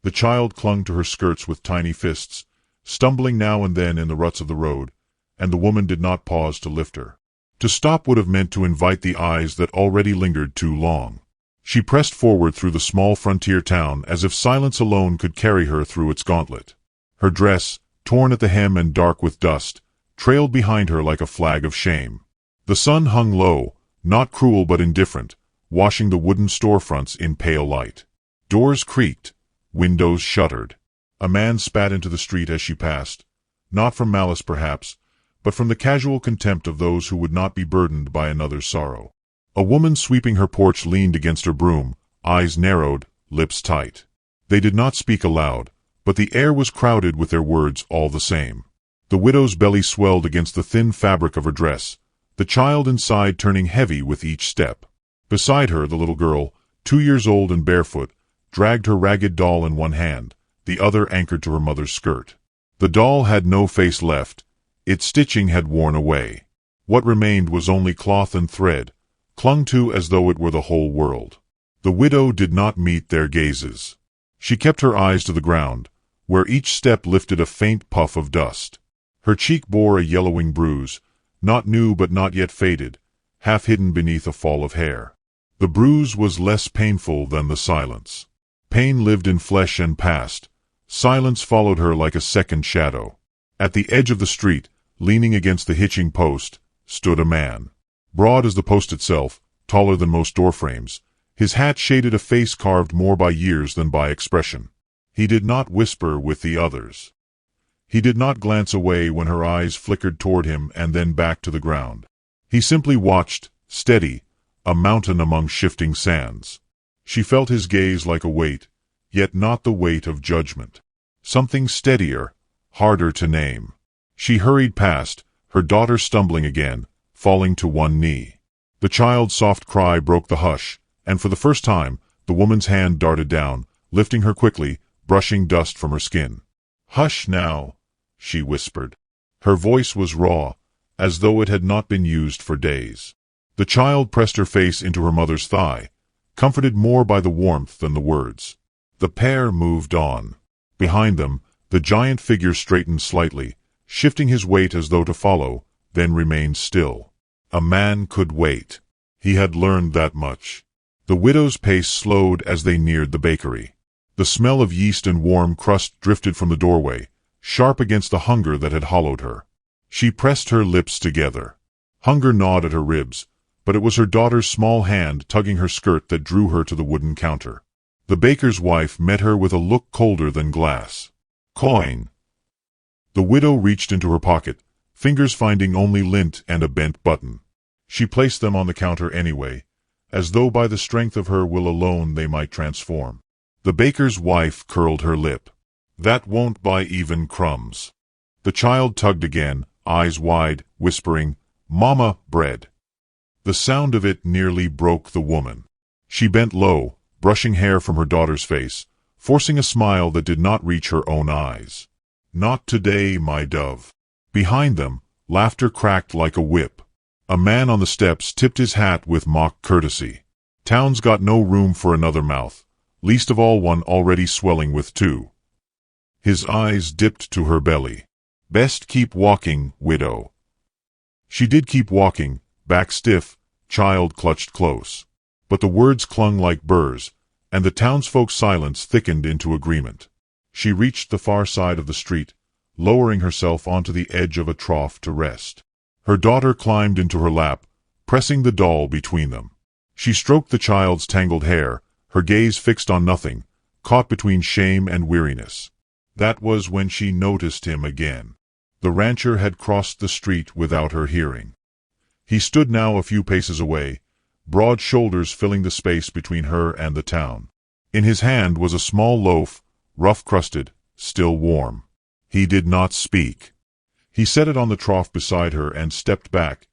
The child clung to her skirts with tiny fists, stumbling now and then in the ruts of the road, and the woman did not pause to lift her. To stop would have meant to invite the eyes that already lingered too long. She pressed forward through the small frontier town as if silence alone could carry her through its gauntlet. Her dress, torn at the hem and dark with dust, trailed behind her like a flag of shame. The sun hung low, not cruel but indifferent, washing the wooden storefronts in pale light. Doors creaked, windows shuttered. A man spat into the street as she passed, not from malice perhaps, but from the casual contempt of those who would not be burdened by another's sorrow. A woman sweeping her porch leaned against her broom, eyes narrowed, lips tight. They did not speak aloud, but the air was crowded with their words all the same. The widow's belly swelled against the thin fabric of her dress, the child inside turning heavy with each step. Beside her, the little girl, 2 years old and barefoot, dragged her ragged doll in one hand, the other anchored to her mother's skirt. The doll had no face left. Its stitching had worn away. What remained was only cloth and thread, clung to as though it were the whole world. The widow did not meet their gazes. She kept her eyes to the ground, where each step lifted a faint puff of dust. Her cheek bore a yellowing bruise, not new but not yet faded, half hidden beneath a fall of hair. The bruise was less painful than the silence. Pain lived in flesh and passed. Silence followed her like a second shadow. At the edge of the street, leaning against the hitching post, stood a man. Broad as the post itself, taller than most doorframes, his hat shaded a face carved more by years than by expression. He did not whisper with the others. He did not glance away when her eyes flickered toward him and then back to the ground. He simply watched, steady, a mountain among shifting sands. She felt his gaze like a weight, yet not the weight of judgment. Something steadier, harder to name. She hurried past, her daughter stumbling again, falling to one knee. The child's soft cry broke the hush, and for the first time, the woman's hand darted down, lifting her quickly, brushing dust from her skin. "Hush now," she whispered. Her voice was raw, as though it had not been used for days. The child pressed her face into her mother's thigh, comforted more by the warmth than the words. The pair moved on. Behind them, the giant figure straightened slightly, shifting his weight as though to follow, then remained still. A man could wait. He had learned that much. The widow's pace slowed as they neared the bakery. The smell of yeast and warm crust drifted from the doorway, sharp against the hunger that had hollowed her. She pressed her lips together. Hunger gnawed at her ribs, but it was her daughter's small hand tugging her skirt that drew her to the wooden counter. The baker's wife met her with a look colder than glass. "Coin." The widow reached into her pocket, fingers finding only lint and a bent button. She placed them on the counter anyway, as though by the strength of her will alone they might transform. The baker's wife curled her lip. "That won't buy even crumbs." The child tugged again, eyes wide, whispering, "Mama, bread." The sound of it nearly broke the woman. She bent low, brushing hair from her daughter's face, forcing a smile that did not reach her own eyes. "Not today, my dove." Behind them, laughter cracked like a whip. A man on the steps tipped his hat with mock courtesy. Town's got no room for another mouth, least of all one already swelling with two. His eyes dipped to her belly. "Best keep walking, widow." She did keep walking, back stiff, child clutched close. But the words clung like burrs, and the townsfolk's silence thickened into agreement. She reached the far side of the street, lowering herself onto the edge of a trough to rest. Her daughter climbed into her lap, pressing the doll between them. She stroked the child's tangled hair, her gaze fixed on nothing, caught between shame and weariness. That was when she noticed him again. The rancher had crossed the street without her hearing. He stood now a few paces away, broad shoulders filling the space between her and the town. In his hand was a small loaf, rough-crusted, still warm. He did not speak. He set it on the trough beside her and stepped back,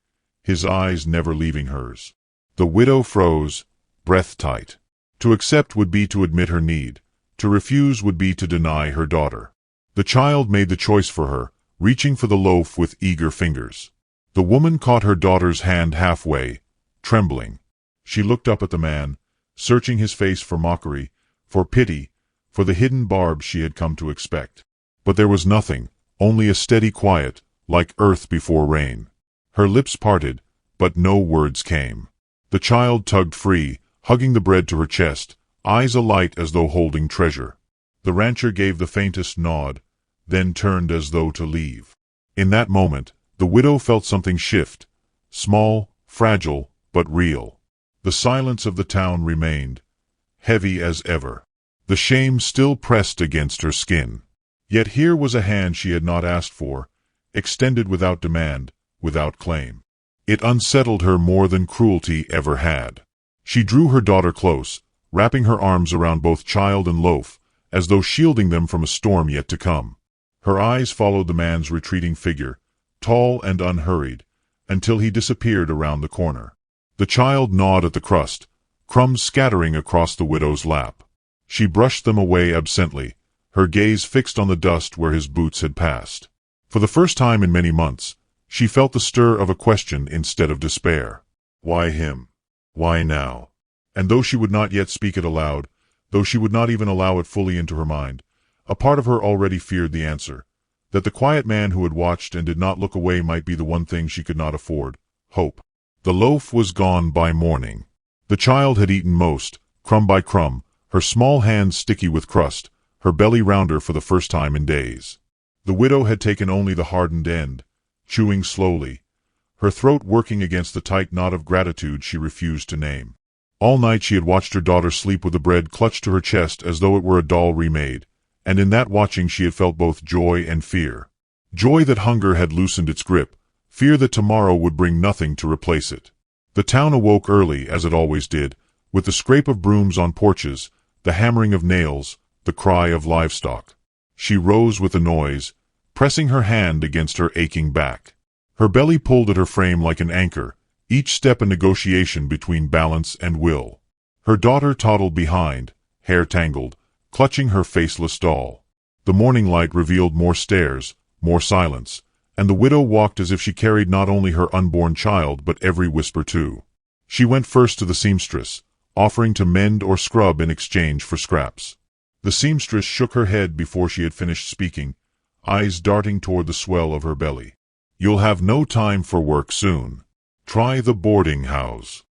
his eyes never leaving hers. The widow froze, breath tight. To accept would be to admit her need. To refuse would be to deny her daughter. The child made the choice for her, reaching for the loaf with eager fingers. The woman caught her daughter's hand halfway, trembling. She looked up at the man, searching his face for mockery, for pity, for the hidden barb she had come to expect. But there was nothing, only a steady quiet, like earth before rain. Her lips parted, but no words came. The child tugged free, hugging the bread to her chest, eyes alight as though holding treasure. The rancher gave the faintest nod, then turned as though to leave. In that moment, the widow felt something shift, small, fragile, but real. The silence of the town remained, heavy as ever. The shame still pressed against her skin. Yet here was a hand she had not asked for, extended without demand, without claim. It unsettled her more than cruelty ever had. She drew her daughter close, wrapping her arms around both child and loaf, as though shielding them from a storm yet to come. Her eyes followed the man's retreating figure, tall and unhurried, until he disappeared around the corner. The child gnawed at the crust, crumbs scattering across the widow's lap. She brushed them away absently, her gaze fixed on the dust where his boots had passed. For the first time in many months, she felt the stir of a question instead of despair. Why him? Why now? And though she would not yet speak it aloud, though she would not even allow it fully into her mind, a part of her already feared the answer, that the quiet man who had watched and did not look away might be the one thing she could not afford, hope. The loaf was gone by morning. The child had eaten most, crumb by crumb, her small hands sticky with crust, her belly rounder for the first time in days. The widow had taken only the hardened end, chewing slowly, her throat working against the tight knot of gratitude she refused to name. All night she had watched her daughter sleep with the bread clutched to her chest as though it were a doll remade, and in that watching she had felt both joy and fear. Joy that hunger had loosened its grip, fear that tomorrow would bring nothing to replace it. The town awoke early, as it always did, with the scrape of brooms on porches, the hammering of nails, the cry of livestock. She rose with the noise, pressing her hand against her aching back. Her belly pulled at her frame like an anchor, each step a negotiation between balance and will. Her daughter toddled behind, hair tangled, clutching her faceless doll. The morning light revealed more stairs, more silence, and the widow walked as if she carried not only her unborn child but every whisper too. She went first to the seamstress, offering to mend or scrub in exchange for scraps. The seamstress shook her head before she had finished speaking, eyes darting toward the swell of her belly. "You'll have no time for work soon. Try the boarding house."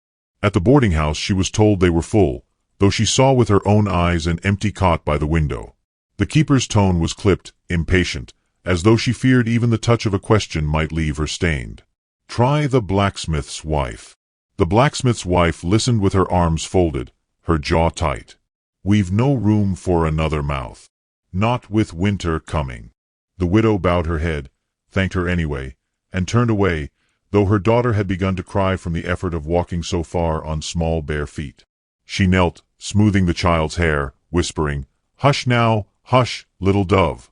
At the boarding house she was told they were full, though she saw with her own eyes an empty cot by the window. The keeper's tone was clipped, impatient, as though she feared even the touch of a question might leave her stained. "Try the blacksmith's wife." The blacksmith's wife listened with her arms folded, her jaw tight. "We've no room for another mouth. Not with winter coming." The widow bowed her head, thanked her anyway, and turned away, though her daughter had begun to cry from the effort of walking so far on small bare feet. She knelt, smoothing the child's hair, whispering, "Hush now, hush, little dove."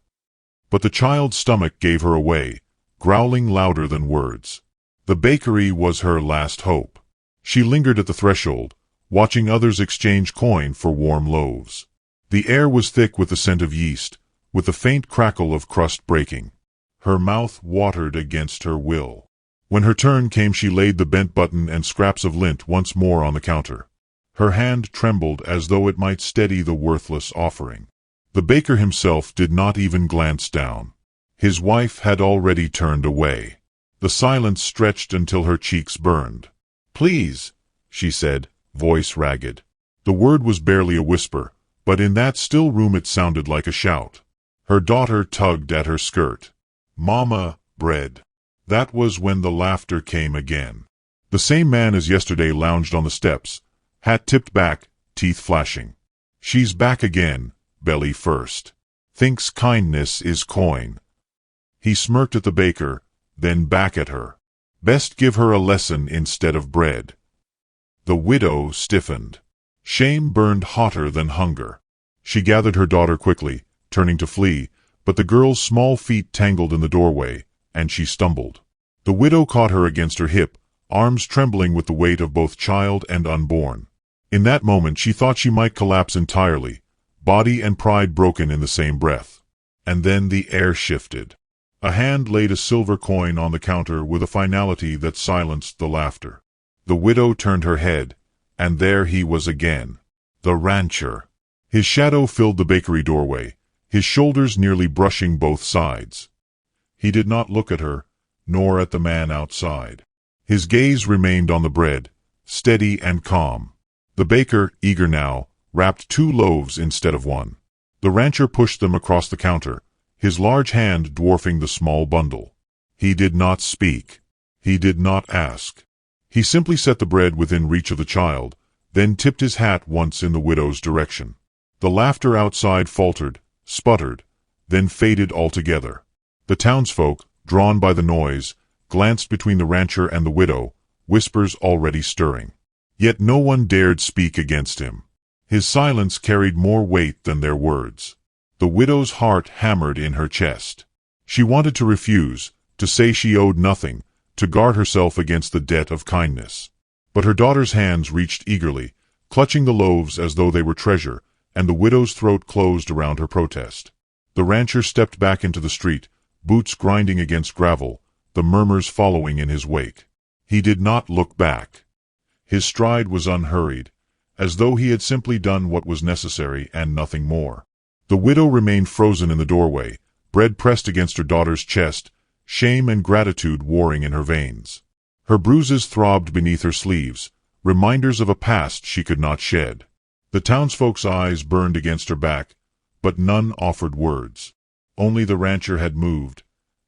But the child's stomach gave her away, growling louder than words. The bakery was her last hope. She lingered at the threshold, watching others exchange coin for warm loaves. The air was thick with the scent of yeast, with the faint crackle of crust breaking. Her mouth watered against her will. When her turn came she laid the bent button and scraps of lint once more on the counter. Her hand trembled as though it might steady the worthless offering. The baker himself did not even glance down. His wife had already turned away. The silence stretched until her cheeks burned. "Please," she said, voice ragged. The word was barely a whisper, but in that still room it sounded like a shout. Her daughter tugged at her skirt. "Mama, bread." That was when the laughter came again. The same man as yesterday lounged on the steps, hat tipped back, teeth flashing. "She's back again, belly first. Thinks kindness is coin." He smirked at the baker, then back at her. "Best give her a lesson instead of bread." The widow stiffened. Shame burned hotter than hunger. She gathered her daughter quickly, turning to flee, but the girl's small feet tangled in the doorway, and she stumbled. The widow caught her against her hip, arms trembling with the weight of both child and unborn. In that moment she thought she might collapse entirely, body and pride broken in the same breath. And then the air shifted. A hand laid a silver coin on the counter with a finality that silenced the laughter. The widow turned her head, and there he was again. The rancher. His shadow filled the bakery doorway, his shoulders nearly brushing both sides. He did not look at her, nor at the man outside. His gaze remained on the bread, steady and calm. The baker, eager now, wrapped 2 loaves instead of 1. The rancher pushed them across the counter, his large hand dwarfing the small bundle. He did not speak. He did not ask. He simply set the bread within reach of the child, then tipped his hat once in the widow's direction. The laughter outside faltered, sputtered, then faded altogether. The townsfolk, drawn by the noise, glanced between the rancher and the widow, whispers already stirring. Yet no one dared speak against him. His silence carried more weight than their words. The widow's heart hammered in her chest. She wanted to refuse, to say she owed nothing, to guard herself against the debt of kindness. But her daughter's hands reached eagerly, clutching the loaves as though they were treasure, and the widow's throat closed around her protest. The rancher stepped back into the street, boots grinding against gravel, the murmurs following in his wake. He did not look back. His stride was unhurried, as though he had simply done what was necessary and nothing more. The widow remained frozen in the doorway, bread pressed against her daughter's chest, shame and gratitude warring in her veins. Her bruises throbbed beneath her sleeves, reminders of a past she could not shed. The townsfolk's eyes burned against her back, but none offered words. Only the rancher had moved,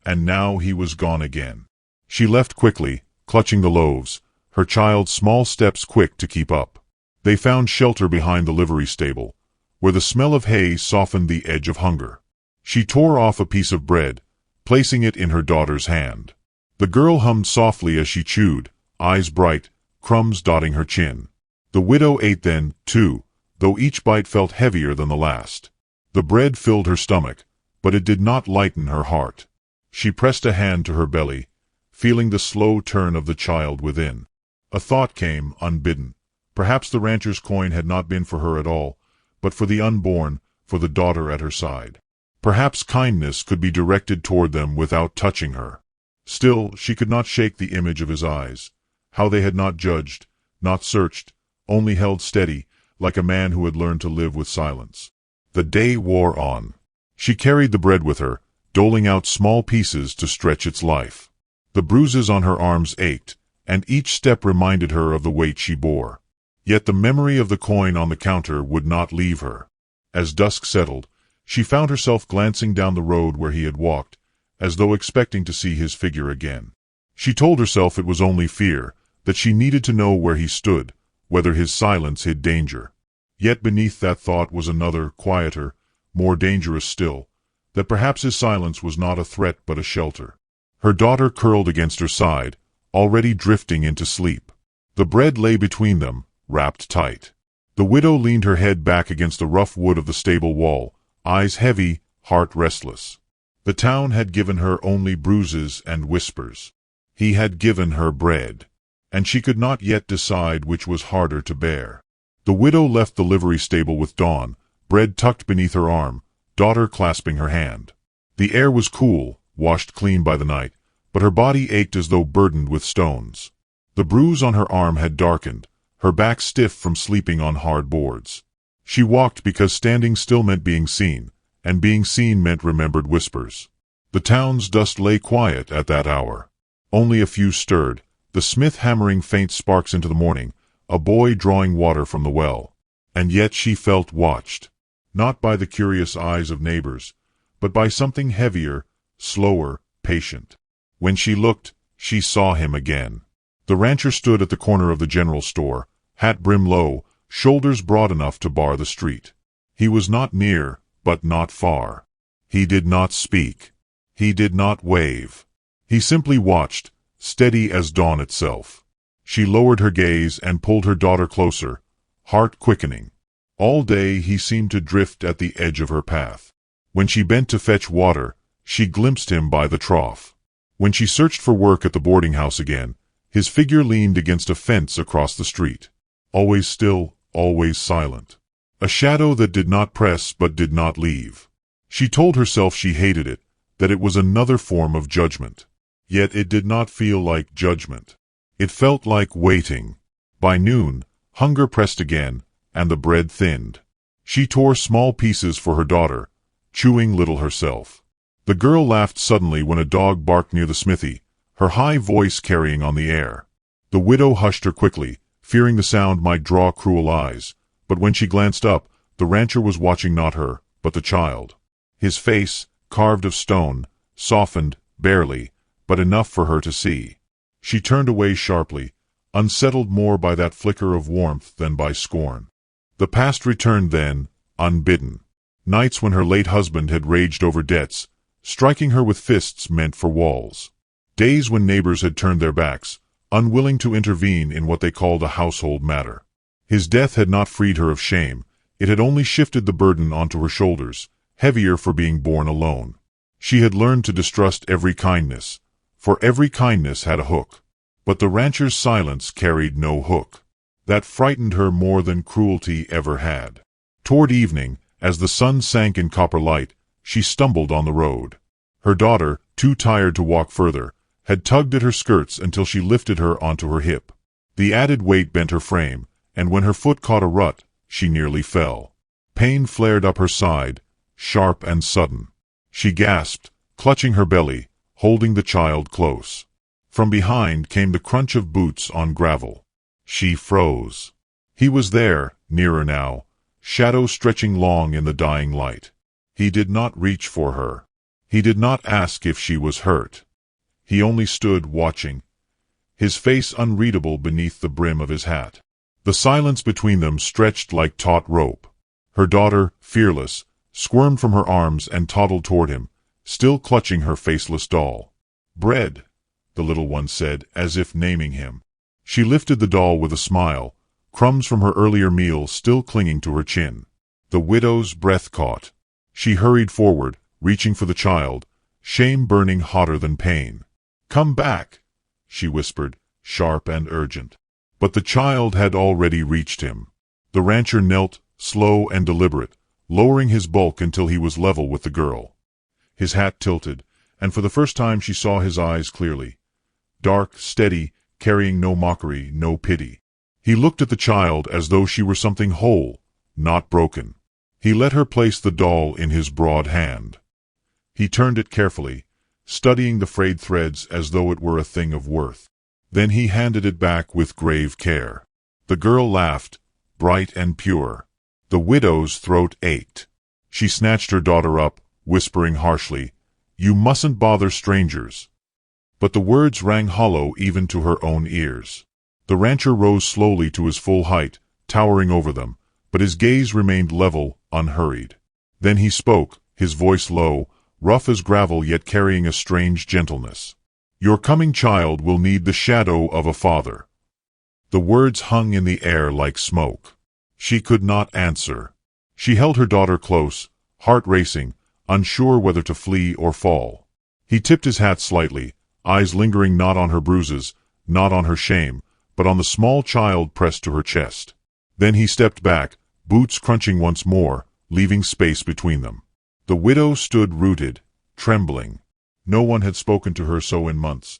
and now he was gone again. She left quickly, clutching the loaves, her child's small steps quick to keep up. They found shelter behind the livery stable, where the smell of hay softened the edge of hunger. She tore off a piece of bread, placing it in her daughter's hand. The girl hummed softly as she chewed, eyes bright, crumbs dotting her chin. The widow ate then, too, though each bite felt heavier than the last. The bread filled her stomach, but it did not lighten her heart. She pressed a hand to her belly, feeling the slow turn of the child within. A thought came, unbidden. Perhaps the rancher's coin had not been for her at all, but for the unborn, for the daughter at her side. Perhaps kindness could be directed toward them without touching her. Still, she could not shake the image of his eyes, how they had not judged, not searched, only held steady, like a man who had learned to live with silence. The day wore on. She carried the bread with her, doling out small pieces to stretch its life. The bruises on her arms ached, and each step reminded her of the weight she bore. Yet the memory of the coin on the counter would not leave her. As dusk settled, she found herself glancing down the road where he had walked, as though expecting to see his figure again. She told herself it was only fear, that she needed to know where he stood, whether his silence hid danger. Yet beneath that thought was another, quieter, more dangerous still, that perhaps his silence was not a threat but a shelter. Her daughter curled against her side, already drifting into sleep. The bread lay between them, wrapped tight. The widow leaned her head back against the rough wood of the stable wall, eyes heavy, heart restless. The town had given her only bruises and whispers. He had given her bread, and she could not yet decide which was harder to bear. The widow left the livery stable with Dawn, bread tucked beneath her arm, daughter clasping her hand. The air was cool, washed clean by the night, but her body ached as though burdened with stones. The bruise on her arm had darkened, her back stiff from sleeping on hard boards. She walked because standing still meant being seen, and being seen meant remembered whispers. The town's dust lay quiet at that hour. Only a few stirred, the smith hammering faint sparks into the morning, a boy drawing water from the well. And yet she felt watched, not by the curious eyes of neighbors, but by something heavier, slower, patient. When she looked, she saw him again. The rancher stood at the corner of the general store, hat brim low, shoulders broad enough to bar the street. He was not near, but not far. He did not speak. He did not wave. He simply watched, steady as dawn itself. She lowered her gaze and pulled her daughter closer, heart quickening. All day he seemed to drift at the edge of her path. When she bent to fetch water, she glimpsed him by the trough. When she searched for work at the boarding house again, his figure leaned against a fence across the street. Always still, always silent. A shadow that did not press but did not leave. She told herself she hated it, that it was another form of judgment. Yet it did not feel like judgment. It felt like waiting. By noon, hunger pressed again, and the bread thinned. She tore small pieces for her daughter, chewing little herself. The girl laughed suddenly when a dog barked near the smithy, her high voice carrying on the air. The widow hushed her quickly, fearing the sound might draw cruel eyes, but when she glanced up, the rancher was watching not her, but the child. His face, carved of stone, softened, barely, but enough for her to see. She turned away sharply, unsettled more by that flicker of warmth than by scorn. The past returned then, unbidden. Nights when her late husband had raged over debts, striking her with fists meant for walls. Days when neighbors had turned their backs, unwilling to intervene in what they called a household matter. His death had not freed her of shame, it had only shifted the burden onto her shoulders, heavier for being borne alone. She had learned to distrust every kindness, for every kindness had a hook. But the rancher's silence carried no hook. That frightened her more than cruelty ever had. Toward evening, as the sun sank in copper light, she stumbled on the road. Her daughter, too tired to walk further, had tugged at her skirts until she lifted her onto her hip. The added weight bent her frame, and when her foot caught a rut, she nearly fell. Pain flared up her side, sharp and sudden. She gasped, clutching her belly, holding the child close. From behind came the crunch of boots on gravel. She froze. He was there, nearer now, shadow stretching long in the dying light. He did not reach for her. He did not ask if she was hurt. He only stood watching, his face unreadable beneath the brim of his hat. The silence between them stretched like taut rope. Her daughter, fearless, squirmed from her arms and toddled toward him, still clutching her faceless doll. "Bread," the little one said, as if naming him. She lifted the doll with a smile, crumbs from her earlier meal still clinging to her chin. The widow's breath caught. She hurried forward, reaching for the child, shame burning hotter than pain. "Come back," she whispered, sharp and urgent. But the child had already reached him. The rancher knelt, slow and deliberate, lowering his bulk until he was level with the girl. His hat tilted, and for the first time she saw his eyes clearly. Dark, steady, carrying no mockery, no pity. He looked at the child as though she were something whole, not broken. He let her place the doll in his broad hand. He turned it carefully, studying the frayed threads as though it were a thing of worth. Then he handed it back with grave care. The girl laughed, bright and pure. The widow's throat ached. She snatched her daughter up, whispering harshly, "You mustn't bother strangers." But the words rang hollow even to her own ears. The rancher rose slowly to his full height, towering over them, but his gaze remained level, unhurried. Then he spoke, his voice low, rough as gravel yet carrying a strange gentleness. "Your coming child will need the shadow of a father." The words hung in the air like smoke. She could not answer. She held her daughter close, heart racing, unsure whether to flee or fall. He tipped his hat slightly, eyes lingering not on her bruises, not on her shame, but on the small child pressed to her chest. Then he stepped back, boots crunching once more, leaving space between them. The widow stood rooted, trembling. No one had spoken to her so in months.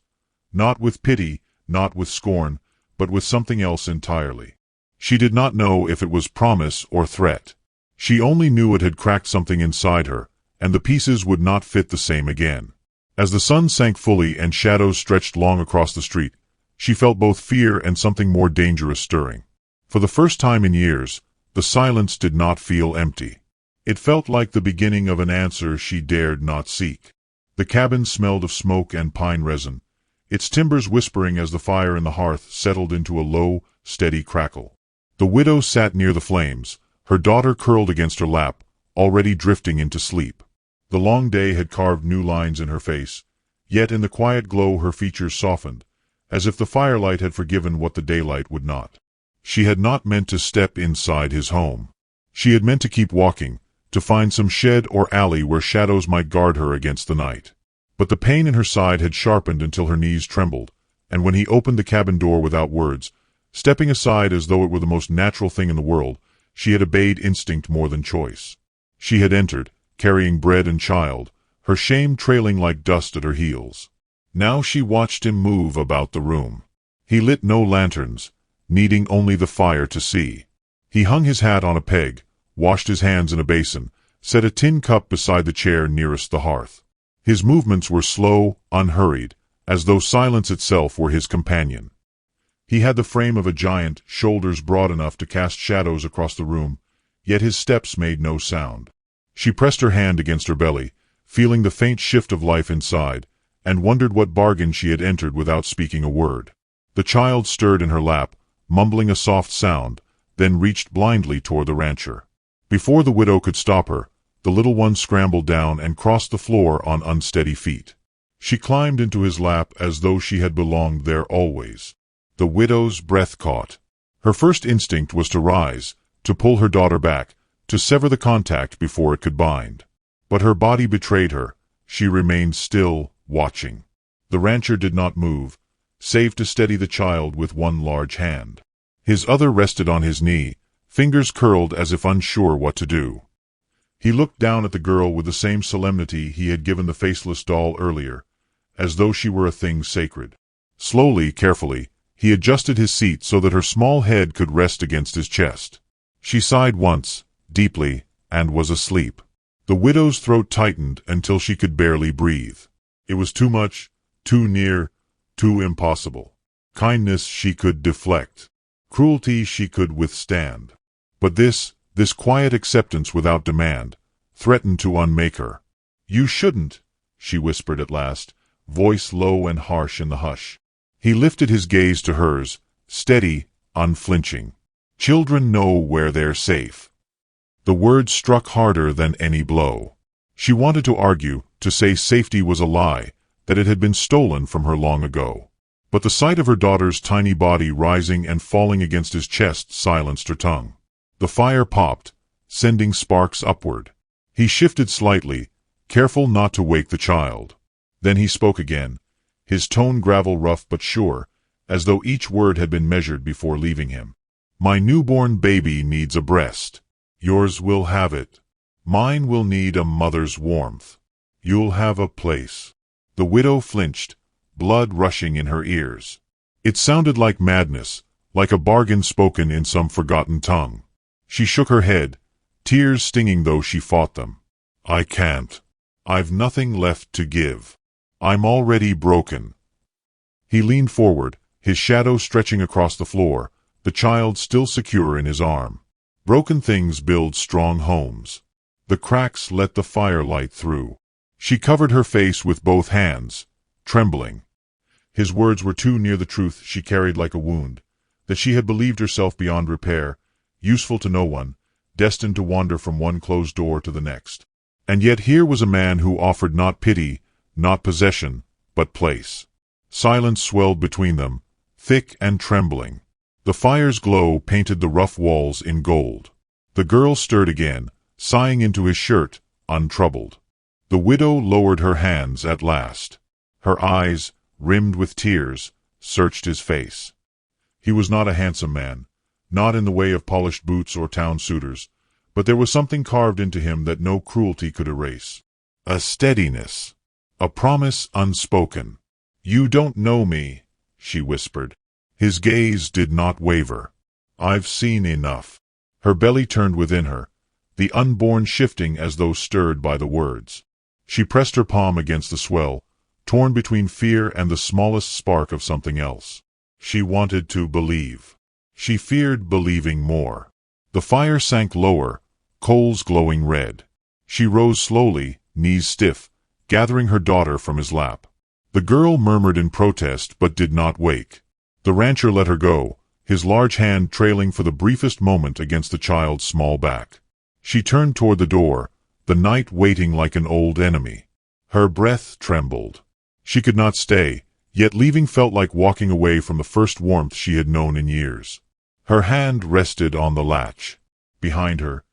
Not with pity, not with scorn, but with something else entirely. She did not know if it was promise or threat. She only knew it had cracked something inside her, and the pieces would not fit the same again. As the sun sank fully and shadows stretched long across the street, she felt both fear and something more dangerous stirring. For the first time in years, the silence did not feel empty. It felt like the beginning of an answer she dared not seek. The cabin smelled of smoke and pine resin, its timbers whispering as the fire in the hearth settled into a low, steady crackle. The widow sat near the flames, her daughter curled against her lap, already drifting into sleep. The long day had carved new lines in her face, yet in the quiet glow her features softened, as if the firelight had forgiven what the daylight would not. She had not meant to step inside his home. She had meant to keep walking, to find some shed or alley where shadows might guard her against the night. But the pain in her side had sharpened until her knees trembled, and when he opened the cabin door without words, stepping aside as though it were the most natural thing in the world, she had obeyed instinct more than choice. She had entered, carrying bread and child, her shame trailing like dust at her heels. Now she watched him move about the room. He lit no lanterns, needing only the fire to see. He hung his hat on a peg, washed his hands in a basin, set a tin cup beside the chair nearest the hearth. His movements were slow, unhurried, as though silence itself were his companion. He had the frame of a giant, shoulders broad enough to cast shadows across the room, yet his steps made no sound. She pressed her hand against her belly, feeling the faint shift of life inside, and wondered what bargain she had entered without speaking a word. The child stirred in her lap, mumbling a soft sound, then reached blindly toward the rancher. Before the widow could stop her, the little one scrambled down and crossed the floor on unsteady feet. She climbed into his lap as though she had belonged there always. The widow's breath caught. Her first instinct was to rise, to pull her daughter back, to sever the contact before it could bind. But her body betrayed her. She remained still, watching. The rancher did not move, save to steady the child with one large hand. His other rested on his knee, fingers curled as if unsure what to do. He looked down at the girl with the same solemnity he had given the faceless doll earlier, as though she were a thing sacred. Slowly, carefully, he adjusted his seat so that her small head could rest against his chest. She sighed once, deeply, and was asleep. The widow's throat tightened until she could barely breathe. It was too much, too near, too impossible. Kindness she could deflect. Cruelty she could withstand. But this quiet acceptance without demand, threatened to unmake her. "You shouldn't," she whispered at last, voice low and harsh in the hush. He lifted his gaze to hers, steady, unflinching. "Children know where they're safe." The words struck harder than any blow. She wanted to argue, to say safety was a lie, that it had been stolen from her long ago. But the sight of her daughter's tiny body rising and falling against his chest silenced her tongue. The fire popped, sending sparks upward. He shifted slightly, careful not to wake the child. Then he spoke again, his tone gravel rough but sure, as though each word had been measured before leaving him. "My newborn baby needs a breast. Yours will have it. Mine will need a mother's warmth. You'll have a place." The widow flinched, blood rushing in her ears. It sounded like madness, like a bargain spoken in some forgotten tongue. She shook her head, tears stinging though she fought them. "I can't. I've nothing left to give. I'm already broken." He leaned forward, his shadow stretching across the floor, the child still secure in his arm. Broken things build strong homes. The cracks let the firelight through. She covered her face with both hands, trembling. His words were too near the truth she carried like a wound, that she had believed herself beyond repair, useful to no one, destined to wander from one closed door to the next. And yet here was a man who offered not pity, not possession, but place. Silence swelled between them, thick and trembling. The fire's glow painted the rough walls in gold. The girl stirred again, sighing into his shirt, untroubled. The widow lowered her hands at last. Her eyes, rimmed with tears, searched his face. He was not a handsome man, not in the way of polished boots or town suitors, but there was something carved into him that no cruelty could erase. A steadiness, a promise unspoken. "You don't know me," she whispered. His gaze did not waver. "I've seen enough." Her belly turned within her, the unborn shifting as though stirred by the words. She pressed her palm against the swell, torn between fear and the smallest spark of something else. She wanted to believe. She feared believing more. The fire sank lower, coals glowing red. She rose slowly, knees stiff, gathering her daughter from his lap. The girl murmured in protest but did not wake. The rancher let her go, his large hand trailing for the briefest moment against the child's small back. She turned toward the door, the night waiting like an old enemy. Her breath trembled. She could not stay, yet leaving felt like walking away from the first warmth she had known in years. Her hand rested on the latch. Behind her,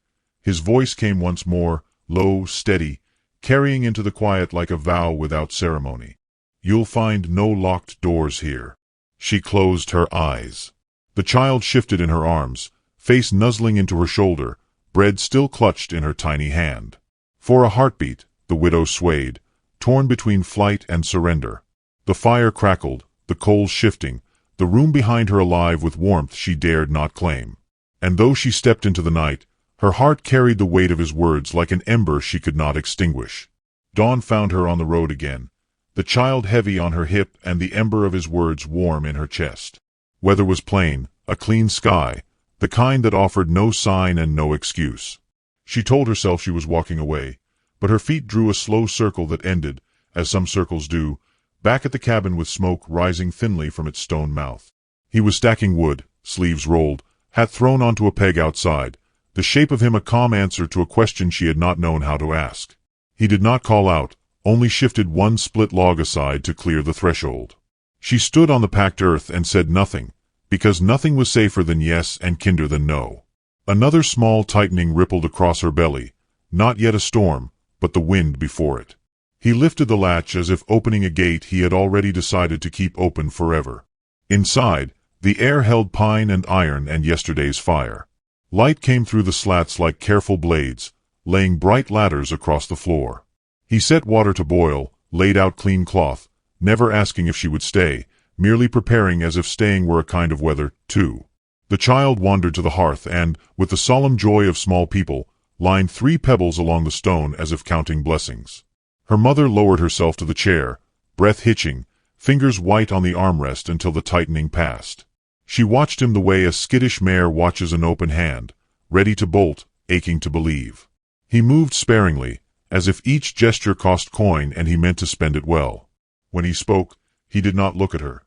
his voice came once more, low, steady, carrying into the quiet like a vow without ceremony. "You'll find no locked doors here." She closed her eyes. The child shifted in her arms, face nuzzling into her shoulder, bread still clutched in her tiny hand. For a heartbeat, the widow swayed, torn between flight and surrender. The fire crackled, the coals shifting, the room behind her alive with warmth she dared not claim. And though she stepped into the night, Her heart carried the weight of his words like an ember she could not extinguish. Dawn found her on the road again, the child heavy on her hip and the ember of his words warm in her chest. Weather was plain, a clean sky, the kind that offered no sign and no excuse. She told herself she was walking away, but her feet drew a slow circle that ended, as some circles do, back at the cabin with smoke rising thinly from its stone mouth. He was stacking wood, sleeves rolled, hat thrown onto a peg outside, the shape of him a calm answer to a question she had not known how to ask. He did not call out, only shifted one split log aside to clear the threshold. She stood on the packed earth and said nothing, because nothing was safer than yes and kinder than no. Another small tightening rippled across her belly, not yet a storm, but the wind before it. He lifted the latch as if opening a gate he had already decided to keep open forever. Inside, the air held pine and iron and yesterday's fire. Light came through the slats like careful blades, laying bright ladders across the floor. He set water to boil, laid out clean cloth, never asking if she would stay, merely preparing as if staying were a kind of weather, too. The child wandered to the hearth and, with the solemn joy of small people, lined 3 pebbles along the stone as if counting blessings. Her mother lowered herself to the chair, breath hitching, fingers white on the armrest until the tightening passed. She watched him the way a skittish mare watches an open hand, ready to bolt, aching to believe. He moved sparingly, as if each gesture cost coin and he meant to spend it well. When he spoke, he did not look at her.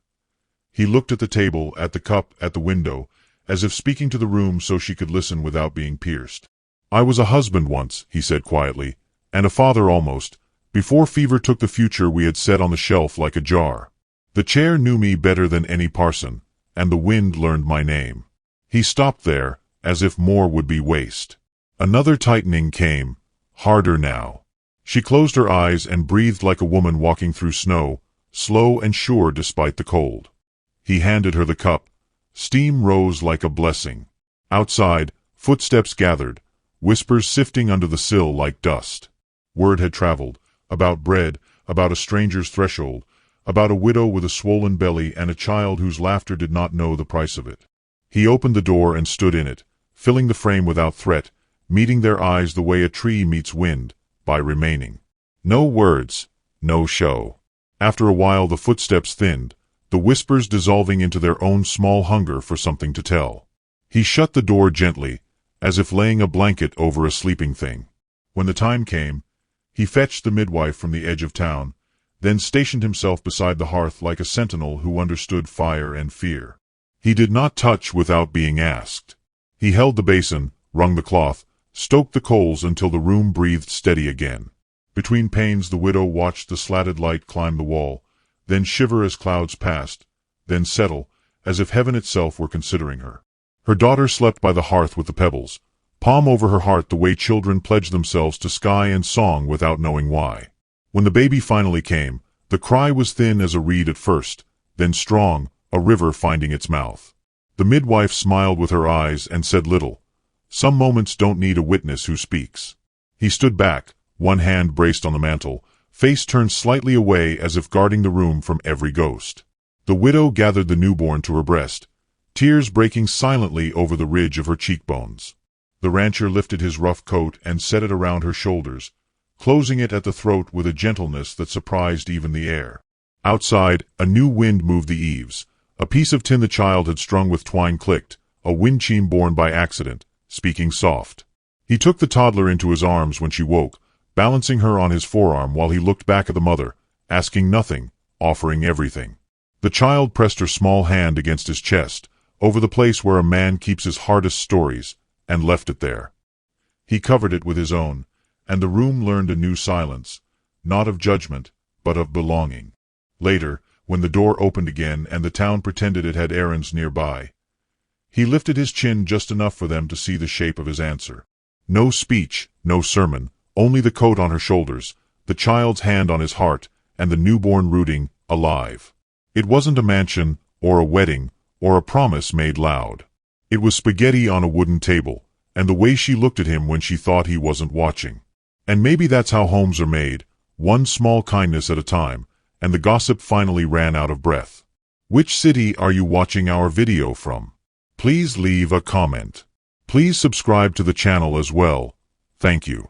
He looked at the table, at the cup, at the window, as if speaking to the room so she could listen without being pierced. "I was a husband once," he said quietly, "and a father almost, before fever took the future we had set on the shelf like a jar. The chair knew me better than any parson, and the wind learned my name." He stopped there, as if more would be waste. Another tightening came, harder now. She closed her eyes and breathed like a woman walking through snow, slow and sure despite the cold. He handed her the cup. Steam rose like a blessing. Outside, footsteps gathered, whispers sifting under the sill like dust. Word had traveled, about bread, about a stranger's threshold, about a widow with a swollen belly and a child whose laughter did not know the price of it. He opened the door and stood in it, filling the frame without threat, meeting their eyes the way a tree meets wind, by remaining. No words, no show. After a while the footsteps thinned, the whispers dissolving into their own small hunger for something to tell. He shut the door gently, as if laying a blanket over a sleeping thing. When the time came, he fetched the midwife from the edge of town, then stationed himself beside the hearth like a sentinel who understood fire and fear. He did not touch without being asked. He held the basin, wrung the cloth, stoked the coals until the room breathed steady again. Between panes the widow watched the slatted light climb the wall, then shiver as clouds passed, then settle, as if heaven itself were considering her. Her daughter slept by the hearth with the pebbles, palm over her heart the way children pledge themselves to sky and song without knowing why. When the baby finally came, the cry was thin as a reed at first, then strong, a river finding its mouth. The midwife smiled with her eyes and said little. Some moments don't need a witness who speaks. He stood back, one hand braced on the mantel, face turned slightly away as if guarding the room from every ghost. The widow gathered the newborn to her breast, tears breaking silently over the ridge of her cheekbones. The rancher lifted his rough coat and set it around her shoulders, closing it at the throat with a gentleness that surprised even the air. Outside, a new wind moved the eaves. A piece of tin the child had strung with twine clicked, a wind chime born by accident, speaking soft. He took the toddler into his arms when she woke, balancing her on his forearm while he looked back at the mother, asking nothing, offering everything. The child pressed her small hand against his chest, over the place where a man keeps his hardest stories, and left it there. He covered it with his own, and the room learned a new silence, not of judgment, but of belonging. Later, when the door opened again and the town pretended it had errands nearby, he lifted his chin just enough for them to see the shape of his answer. No speech, no sermon, only the coat on her shoulders, the child's hand on his heart, and the newborn rooting, alive. It wasn't a mansion, or a wedding, or a promise made loud. It was spaghetti on a wooden table, and the way she looked at him when she thought he wasn't watching. And maybe that's how homes are made, one small kindness at a time, and the gossip finally ran out of breath. Which city are you watching our video from? Please leave a comment. Please subscribe to the channel as well. Thank you.